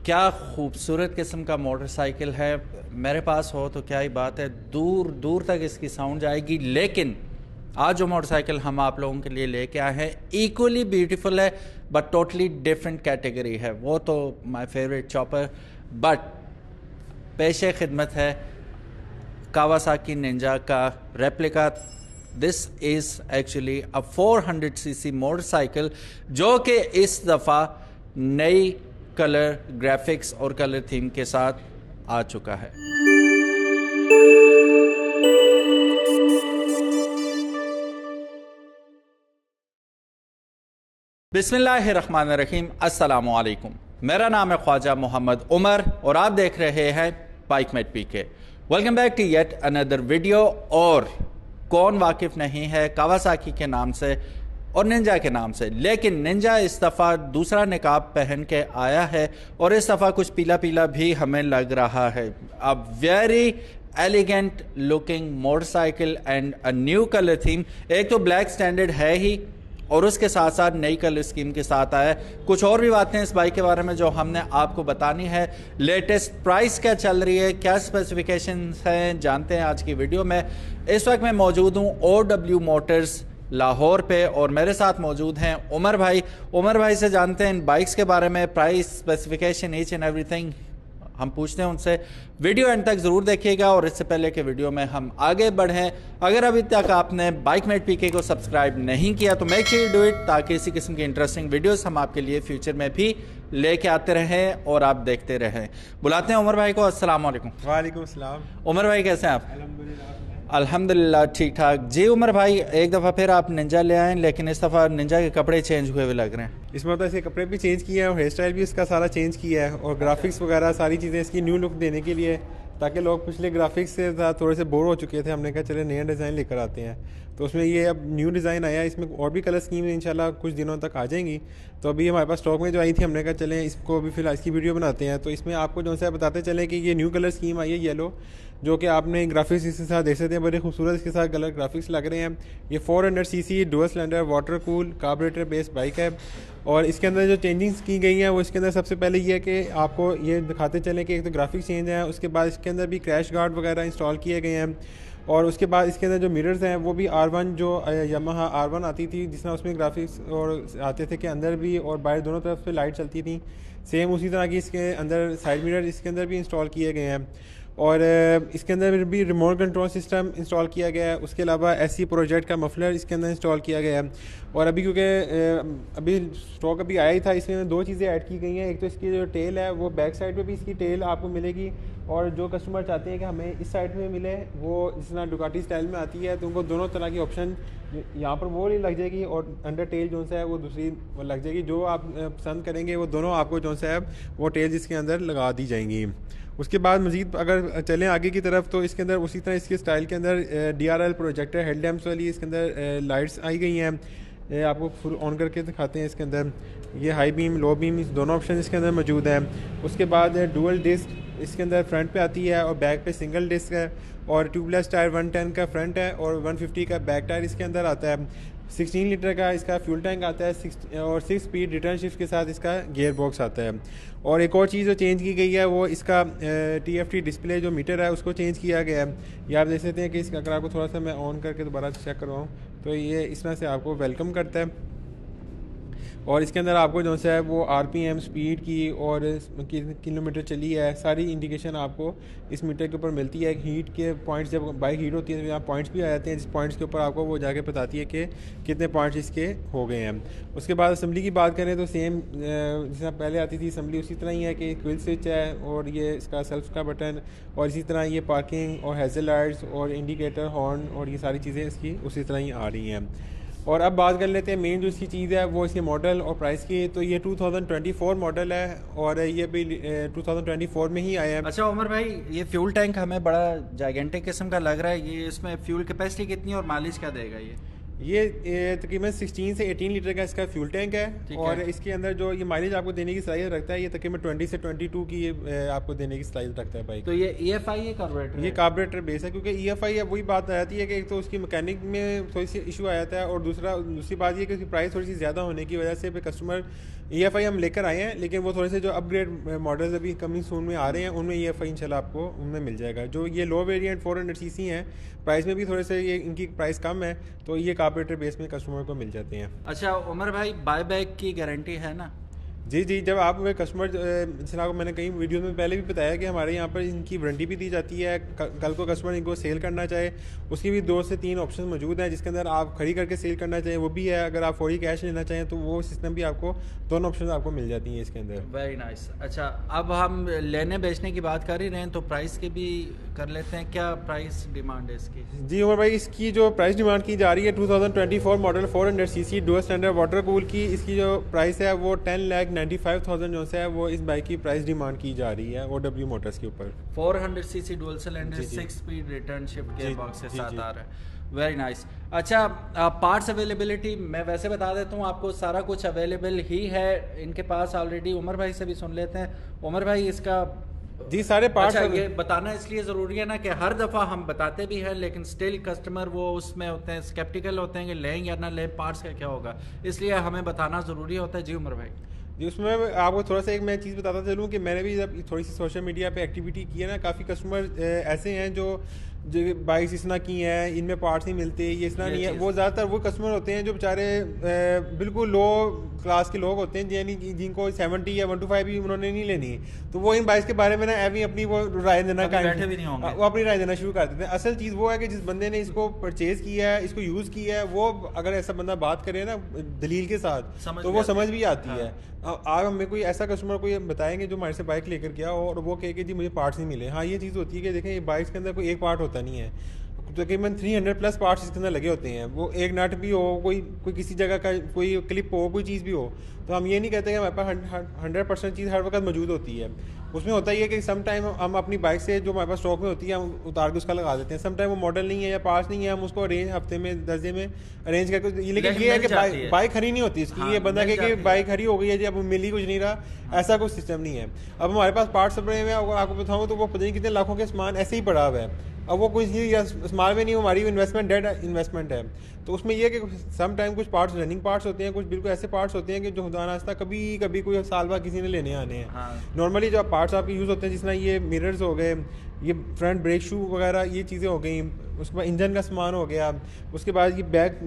क्या खूबसूरत किस्म का मोटरसाइकिल है। मेरे पास हो तो क्या ही बात है, दूर दूर तक इसकी साउंड जाएगी। लेकिन आज जो मोटरसाइकिल हम आप लोगों के लिए लेके आए हैं इक्वली ब्यूटीफुल है बट टोटली डिफरेंट कैटेगरी है। वो तो माय फेवरेट चॉपर, बट पेशे खिदमत है कावासाकी निंजा का replica. This is actually a 400cc motorcycle जो कि इस दफ़ा नई कलर ग्राफिक्स और कलर थीम के साथ आ चुका है। बिस्मिल्लाहिर्रहमानिर्रहीम, अस्सलामु अलैकुम। मेरा नाम है ख्वाजा मोहम्मद उमर और आप देख रहे हैं Bikemate PK. Welcome back to yet another video. और कौन वाकिफ नहीं है कावासाकी के नाम से और निंजा के नाम से, लेकिन निंजा इस दफ़ा दूसरा निकाब पहन के आया है और इस दफ़ा कुछ पीला पीला भी हमें लग रहा है। A very elegant looking motorcycle and a new colour theme. एक तो ब्लैक स्टैंडर्ड है ही और उसके साथ साथ नई कलर स्कीम के साथ आया है। कुछ और भी बातें इस बाइक के बारे में जो हमने आपको बतानी है। लेटेस्ट प्राइस क्या चल रही है, क्या स्पेसिफिकेशंस हैं, जानते हैं आज की वीडियो में। इस वक्त मैं मौजूद हूँ OW मोटर्स लाहौर पे और मेरे साथ मौजूद हैं उमर भाई। उमर भाई से जानते हैं इन बाइक्स के बारे में, price, specification, each and everything हम पूछते हैं उनसे। वीडियो एंड तक ज़रूर देखिएगा। और इससे पहले के वीडियो में हम आगे बढ़ें, अगर अभी तक आपने बाइकमेट पीके को सब्सक्राइब नहीं किया तो make sure you do it, ताकि इसी किस्म की इंटरेस्टिंग वीडियोस हम आपके लिए फ्यूचर में भी लेके आते रहें और आप देखते रहें। बुलाते हैं उमर भाई को। अस्सलाम वालेकुम। वालेकुम अस्सलाम। उमर भाई कैसे हैं आप? अल्हम्दुलिल्लाह। अल्हम्दुलिल्लाह ठीक ठाक जी। उमर भाई एक दफ़ा फिर आप निंजा ले आए, लेकिन इस दफ़ा निंजा के कपड़े चेंज हुए हुए लग रहे हैं। इसमें तो इसके कपड़े भी चेंज किए हैं और हेयर स्टाइल भी इसका सारा चेंज किया है और ग्राफिक्स वगैरह सारी चीज़ें इसकी न्यू लुक देने के लिए, ताकि लोग पिछले ग्राफिक्स से थोड़े से बोर हो चुके थे। हमने कहा चले नया डिज़ाइन लेकर आते हैं, तो उसमें ये अब न्यू डिज़ाइन आया है। इसमें और भी कलर स्कीम इंशाल्लाह कुछ दिनों तक आ जाएंगी। तो अभी हमारे पास स्टॉक में जो आई थी, हमने कहा चलें इसको अभी फिलहाल इसकी वीडियो बनाते हैं। तो इसमें आपको जो है बताते चलें कि ये न्यू कलर स्कीम आई है येलो, जो कि आपने ग्राफिक्स इसके साथ देख सकते हैं, बड़े खूबसूरत इसके साथ कलर ग्राफिक्स लग रहे हैं। ये 400cc dual cylinder water cool carburettor based bike है। और इसके अंदर जो चेंजिंग्स की गई हैं वो इसके अंदर सबसे पहले ये है कि आपको ये दिखाते चलें कि एक तो ग्राफिक्स चेंज है, उसके बाद इसके अंदर भी क्रैश गार्ड वगैरह इंस्टॉल किए गए हैं। और उसके बाद इसके अंदर जो मिरर्स हैं वो भी R1 जो यामाहा R1 आती थी, जिसमें उसमें ग्राफिक्स और आते थे कि अंदर भी और बाहर दोनों तरफ से लाइट चलती थी, सेम उसी तरह की इसके अंदर साइड मिरर इसके अंदर भी इंस्टॉल किए गए हैं। और इसके अंदर भी रिमोट कंट्रोल सिस्टम इंस्टॉल किया गया है। उसके अलावा SC प्रोजेक्ट का मफलर इसके अंदर इंस्टॉल किया गया है। और अभी क्योंकि अभी स्टॉक अभी आया ही था, इसमें दो चीज़ें ऐड की गई हैं। एक तो इसकी जो टेल है वो बैक साइड पे भी इसकी टेल आपको मिलेगी, और जो कस्टमर चाहते हैं कि हमें इस साइड में मिले, वो जिस तरह डुकाटी स्टाइल में आती है, तो उनको दोनों तरह की ऑप्शन यहाँ पर वो लग जाएगी और अंडर टेल जो है वो दूसरी लग जाएगी। जो आप पसंद करेंगे वो दोनों आपको जो है वो टेल इसके अंदर लगा दी जाएंगी। उसके बाद मज़ीद अगर चलें आगे की तरफ, तो इसके अंदर उसी तरह इसके स्टाइल के अंदर DRL प्रोजेक्टर हेडलैम्प्स वाली इसके अंदर लाइट्स आई गई हैं। आपको फुल ऑन करके दिखाते हैं। इसके अंदर ये हाई बीम, लो बीम, दोनों ऑप्शन इसके अंदर मौजूद हैं। उसके बाद डुअल डिस्क इसके अंदर फ्रंट पे आती है और बैक पे सिंगल डिस्क है। और ट्यूबलेस टायर 110 का फ्रंट है और 150 का बैक टायर इसके अंदर आता है। 16 लीटर का इसका फ्यूल टैंक आता है और 6 स्पीड रिटर्न शिफ्ट के साथ इसका गियर बॉक्स आता है। और एक और चीज़ जो चेंज की गई है वो इसका TFT डिस्प्ले जो मीटर है उसको चेंज किया गया है। ये आप देख सकते हैं कि इसका अगर आपको थोड़ा सा मैं ऑन करके दोबारा चेक करवाऊँ तो ये इस तरह से आपको वेलकम करता है। और इसके अंदर आपको जो है वो RPM, स्पीड की और किलोमीटर चली है, सारी इंडिकेशन आपको इस मीटर के ऊपर मिलती है। हीट के पॉइंट्स, जब बाइक हीट होती है तो यहाँ पॉइंट्स भी आ जाते हैं, जिस पॉइंट्स के ऊपर आपको वो जाके बताती है कि कितने पॉइंट्स इसके हो गए हैं। उसके बाद असम्बली की बात करें तो सेम जिस तरह पहले आती थी असम्बली उसी तरह ही है कि क्विल स्विच है और ये इसका सेल्फ का बटन, और इसी तरह ये पार्किंग और हेज़ल लाइट्स और इंडिकेटर, हॉर्न और ये सारी चीज़ें इसकी उसी तरह ही आ रही हैं। और अब बात कर लेते हैं मेन जो इसकी चीज़ है वो इसके मॉडल और प्राइस की। तो ये 2024 मॉडल है और ये भी 2024 में ही आया है। अच्छा उमर भाई, ये फ्यूल टैंक हमें बड़ा जाइगेंटिक किस्म का लग रहा है। ये इसमें फ्यूल कैपेसिटी कितनी और माइलेज क्या देगा ये? ये तकरीबन 16 से 18 लीटर का इसका फ्यूल टैंक है और इसके अंदर जो ये माइलेज आपको देने की सलाहियत रखता है ये तकरीबन 20 से 22 की ये आपको देने की सलाहियत रखता है बाइक। तो ये EFI है कार्बोरेटर? ये कार्बोरेटर बेस है क्योंकि EFI अब वही बात आ जाती है कि एक तो उसकी मैकेनिक में थोड़ी सी इशू आ जाता है और दूसरी बात ये कि उसकी प्राइस थोड़ी सी ज़्यादा होने की वजह से कस्टमर EFI हम लेकर आए हैं, लेकिन वो थोड़े से जो अपग्रेड मॉडल्स अभी कमिंग सून में आ रहे हैं उनमें EFI इंशाल्लाह आपको उनमें मिल जाएगा। जो ये लो वेरिएंट 400cc हैं, प्राइस में भी थोड़े से ये इनकी प्राइस कम है, तो ये कार्बोरेटर बेस में कस्टमर को मिल जाते हैं। अच्छा उमर भाई, बाय बैक की गारंटी है ना? जी जी, जब आप कस्टमर जैसे आपको मैंने कई वीडियो में पहले भी बताया कि हमारे यहाँ पर इनकी वारंटी भी दी जाती है। कल को कस्टमर इनको सेल करना चाहे उसकी भी 2 से 3 ऑप्शन मौजूद हैं, जिसके अंदर आप खड़ी करके सेल करना चाहें वो भी है, अगर आप फौरी कैश लेना चाहें तो वो सिस्टम भी आपको दोनों ऑप्शन आपको मिल जाती हैं इसके अंदर। Very nice. अच्छा अब हम लेने बेचने की बात कर ही रहे हैं तो प्राइस की भी कर लेते हैं। क्या प्राइस डिमांड है इसकी? जी उमर भाई, इसकी जो प्राइस डिमांड की जा रही है 2024 model 400cc dual standard water cool की, इसकी जो प्राइस है वो 10,95,000 जो है वो इस बाइक की प्राइस डिमांड की जा रही है OW मोटर्स के ऊपर। 400cc dual cylinder 6 speed return shift gear box के साथ आ रहा है। Very nice. अच्छा पार्ट्स अवेलेबिलिटी मैं वैसे बता देता हूँ आपको, सारा कुछ अवेलेबल ही है इनके पास ऑलरेडी। उमर भाई से भी सुन लेते हैं। उमर भाई इसका जी सारे पार्ट्स। अच्छा ये बताना इसलिए ज़रूरी है ना कि हर दफ़ा हम बताते भी हैं लेकिन स्टिल कस्टमर वो उसमें होते हैं, स्केप्टिकल होते हैं कि लें या ना लें, पार्ट्स का क्या होगा, इसलिए हमें बताना ज़रूरी होता है। जी उमर भाई जी, उसमें आपको थोड़ा सा एक मैं चीज़ बताता चलूँ कि मैंने भी जब थोड़ी सी सोशल मीडिया पे एक्टिविटी की है ना, काफ़ी कस्टमर ऐसे हैं जो बाइक्स इस तरह की हैं, इनमें पार्ट्स नहीं मिलते, ये इस तरह नहीं है। वो ज़्यादातर वो कस्टमर होते हैं जो बेचारे बिल्कुल लो क्लास के लोग होते हैं, यानी जिनको 70 या 125 भी उन्होंने नहीं लेनी, तो वो इन बाइक्स के बारे में ना अभी अपनी वो राय देना वो अपनी राय देना शुरू कर देते हैं। असल चीज़ वो है कि जिस बंदे ने इसको परचेज़ किया है, इसको यूज़ किया है, वो अगर ऐसा बंदा बात करे ना दलील के साथ तो वो समझ भी आती है। आज हमें कोई ऐसा कस्टमर को ये बताएंगे जो हमारे से बाइक लेकर गया और वो कहे कि जी मुझे पार्ट्स नहीं मिले। हाँ ये चीज़ होती है कि देखें ये बाइक्स के अंदर कोई एक पार्ट होता नहीं है, तकरीबन 300+ पार्ट्स इसके अंदर लगे होते हैं। वो एक नट भी हो, कोई किसी जगह का कोई क्लिप हो, कोई चीज़ भी हो, तो हम ये नहीं कहते कि हमारे पास 100% चीज़ हर वक्त मौजूद होती है। उसमें होता ही है कि सम टाइम हम अपनी बाइक से जो हमारे पास स्टॉक में होती है हम उतार के उसका लगा देते हैं। सम टाइम वो मॉडल नहीं है या पार्ट्स नहीं है, हम उसको अरेंज हफ्ते में 10 दिन में अरेंज करके, लेकिन ये है कि बाइक खरी नहीं होती इसकी। ये बंदा कहे कि बाइक खरी हो गई है जी, अब मिल ही कुछ नहीं रहा, ऐसा कोई सिस्टम नहीं है। अब हमारे पास पार्ट्स पड़े हुए हैं, आपको बताऊँ तो वो पता नहीं कितने लाखों के सामान ऐसे ही पड़ा हुआ है। अब वो कुछ स्माल में नहीं, हमारी इन्वेस्टमेंट डेड इन्वेस्टमेंट है। तो उसमें यह है कि सम टाइम कुछ पार्ट्स रनिंग पार्ट्स होते हैं, कुछ बिल्कुल ऐसे पार्ट्स होते हैं कि जो खुदा नाश्ता कभी कोई साल बाद किसी ने लेने आने हैं। नॉर्मली जो पार्ट्स आपके यूज़ होते हैं, जिस तरह ये मिरर्स हो गए, ये फ्रंट ब्रेक शू वगैरह, ये चीज़ें हो गई। उसके बाद इंजन का सामान हो गया, उसके बाद ये बैक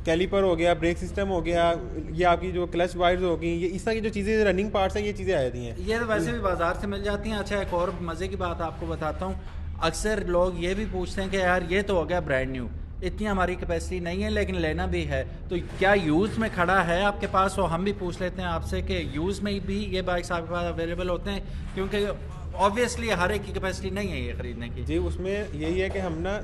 कैलिपर हो गया, ब्रेक सिस्टम हो गया, ये आपकी जो क्लच वायर्स हो गई, ये इस तरह की जो चीज़ें रनिंग पार्ट्स हैं, ये चीज़ें आ जाती हैं। ये तो वैसे भी बाजार से मिल जाती हैं। अच्छा एक और मज़े की बात आपको बताता हूँ, अक्सर लोग ये भी पूछते हैं कि यार ये तो हो गया ब्रांड न्यू, इतनी हमारी कैपेसिटी नहीं है लेकिन लेना भी है, तो क्या यूज़ में खड़ा है आपके पास? वो हम भी पूछ लेते हैं आपसे कि यूज़ में भी ये बाइक्स आपके पास अवेलेबल होते हैं, क्योंकि ऑब्वियसली हर एक की कैपेसिटी नहीं है ये ख़रीदने की। जी उसमें यही है कि हम ना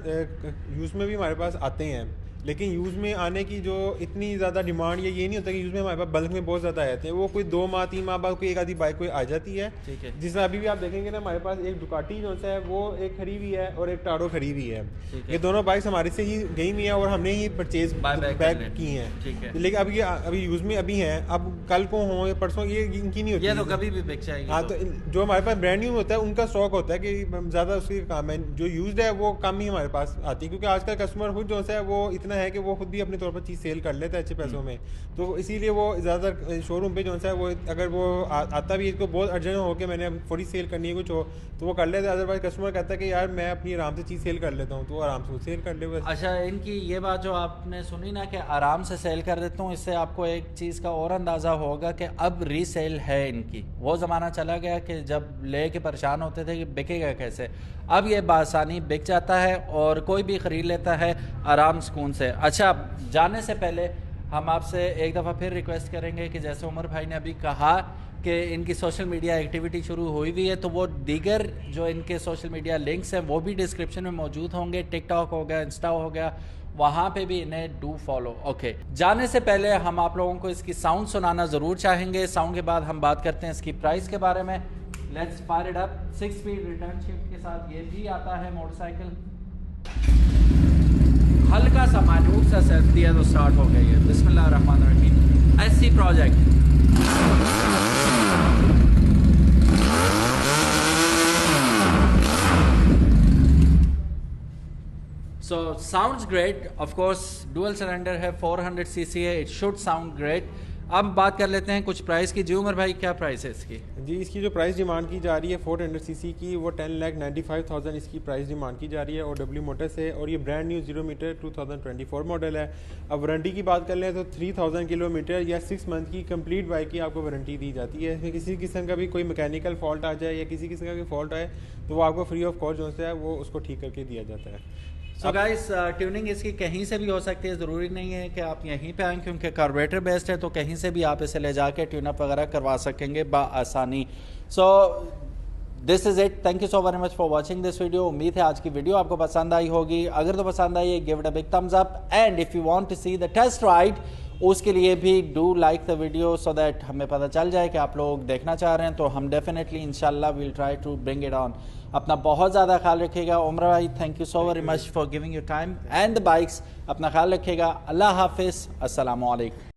यूज़ में भी हमारे पास आते हैं, लेकिन यूज़ में आने की जो इतनी ज़्यादा डिमांड ये नहीं होता कि यूज़ में हमारे पास बल्क में बहुत ज़्यादा आ जाते हैं। वो कोई 2 माह 3 माह बाद कोई एक आधी बाइक कोई आ जाती है। जिसमें अभी भी आप देखेंगे ना, हमारे पास एक डुकाटी जो है वो एक खड़ी हुई है और एक टारो खड़ी हुई है। ये दोनों बाइक्स हमारे से ही गई हुई हैं और हमने ही परचेज बैक की हैं, लेकिन अभी यूज़ में अभी हैं। अब कल को हो परसों ये इनकी नहीं होती, ये तो कभी भी बिक जाएगी। हाँ, तो जो हमारे पास ब्रांड न्यू होता है उनका स्टॉक होता है कि ज़्यादा उसकी काम है, जो यूज्ड है वो कम ही हमारे पास आती है, क्योंकि आजकल कस्टमर खुद जो है वो इतना है कि वो खुद भी अपने तौर पर चीज़ सेल कर लेता है अच्छे पैसों में। तो इसीलिए वो ज़्यादातर शोरूम पे जो है वो अगर वो आता भी इसको बहुत अर्जेंट हो कि मैंने थोड़ी सेल करनी है कुछ हो तो वो कर लेता है। अदरवाइज कस्टमर कहता है कि यार मैं अपनी आराम से चीज़ सेल कर लेता हूँ, तो आराम से सेल कर ले। अच्छा इनकी ये बात जो आपने सुनी ना कि आराम से सेल कर देता हूँ, इससे आपको एक चीज़ का और अंदाज़ा होगा कि अब रीसेल है इनकी। वो ज़माना चला गया कि जब ले के परेशान होते थे कि बिकेगा कैसे, अब ये बासानी बिक जाता है और कोई भी ख़रीद लेता है आराम सुकून से। अच्छा जाने से पहले हम आपसे एक दफ़ा फिर रिक्वेस्ट करेंगे कि जैसे उमर भाई ने अभी कहा कि इनकी सोशल मीडिया एक्टिविटी शुरू हुई हुई है, तो वो दीगर जो इनके सोशल मीडिया लिंक्स हैं वो भी डिस्क्रिप्शन में मौजूद होंगे। टिकटॉक हो गया, इंस्टा हो गया, वहाँ पे भी इन्हें डू फॉलो। ओके जाने से पहले हम आप लोगों को इसकी साउंड सुनाना ज़रूर चाहेंगे। साउंड के बाद हम बात करते हैं इसकी प्राइस के बारे में। Let's fire it up. 6 speed return shift के साथ ये भी आता है मोटरसाइकिल। हल्का सा माइन्यूट सा सेल्फ दिया तो स्टार्ट हो गई है। बिस्मिल्लाहिर्रहमानिर्रहीम। ऐसी project So sounds great. Of course, dual cylinder है, 400 cc है, it should sound great. अब बात कर लेते हैं कुछ प्राइस की। जी उमर भाई, क्या प्राइस है इसकी? जी, इसकी जो प्राइस डिमांड की जा रही है 400 सीसी की, वो 10,95,000 इसकी प्राइस डिमांड की जा रही है और डब्ल्यू मोटर से, और ये ब्रांड न्यू 0 मीटर 2024 मॉडल है। अब वारंटी की बात कर लें तो 3000 किलोमीटर या 6 मंथ की कंप्लीट बाइक की आपको वारंटी दी जाती है। इसमें किसी किस्म का भी कोई मैकेनिकल फॉल्ट आ जाए या किसी किस्म का कोई फॉल्ट आए तो वो आपको फ्री ऑफ कॉस्ट जो है वो उसको ठीक करके दिया जाता है। सो गाइस, ट्यूनिंग इसकी कहीं से भी हो सकती है, ज़रूरी नहीं है कि आप यहीं पे आएँ, क्योंकि कार्बोरेटर बेस्ड है तो कहीं से भी आप इसे ले जाके ट्यूनअप वगैरह करवा सकेंगे बआसानी। So this is it. Thank you so very much for watching this video. उम्मीद है आज की वीडियो आपको पसंद आई होगी। अगर तो पसंद आई है, give it a big thumbs up, and if you want to see the test ride, उसके लिए भी do like the video so that हमें पता चल जाए कि आप लोग देखना चाह रहे हैं। तो हम डेफिनेटली इंशाल्लाह will try to bring it on. अपना बहुत ज़्यादा ख्याल रखिएगा। उमर भाई, thank you so very much for giving your time and the bikes. अपना ख्याल रखिएगा। अल्लाह हाफिज़। अस्सलामु अलैकुम।